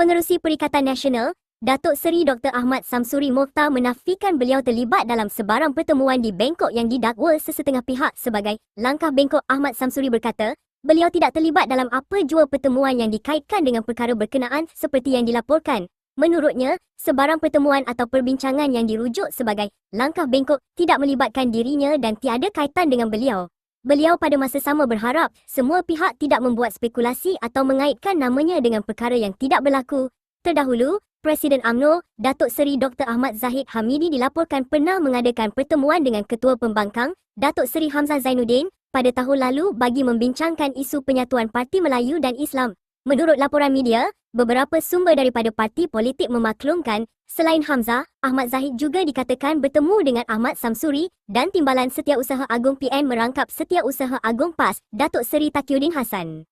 Pengerusi Perikatan Nasional, Datuk Seri Dr. Ahmad Samsuri Mokhtar menafikan beliau terlibat dalam sebarang pertemuan di Bangkok yang didakwa sesetengah pihak sebagai langkah Bangkok. Ahmad Samsuri berkata, beliau tidak terlibat dalam apa jua pertemuan yang dikaitkan dengan perkara berkenaan seperti yang dilaporkan. Menurutnya, sebarang pertemuan atau perbincangan yang dirujuk sebagai langkah Bangkok tidak melibatkan dirinya dan tiada kaitan dengan beliau. Beliau pada masa sama berharap semua pihak tidak membuat spekulasi atau mengaitkan namanya dengan perkara yang tidak berlaku. Terdahulu, Presiden UMNO, Datuk Seri Dr. Ahmad Zahid Hamidi dilaporkan pernah mengadakan pertemuan dengan Ketua Pembangkang, Datuk Seri Hamzah Zainuddin, pada tahun lalu bagi membincangkan isu penyatuan Parti Melayu dan Islam. Menurut laporan media, beberapa sumber daripada parti politik memaklumkan, selain Hamzah, Ahmad Zahid juga dikatakan bertemu dengan Ahmad Samsuri dan Timbalan Setiausaha Agung PN merangkap Setiausaha Agung PAS, Datuk Seri Taqiyuddin Hassan.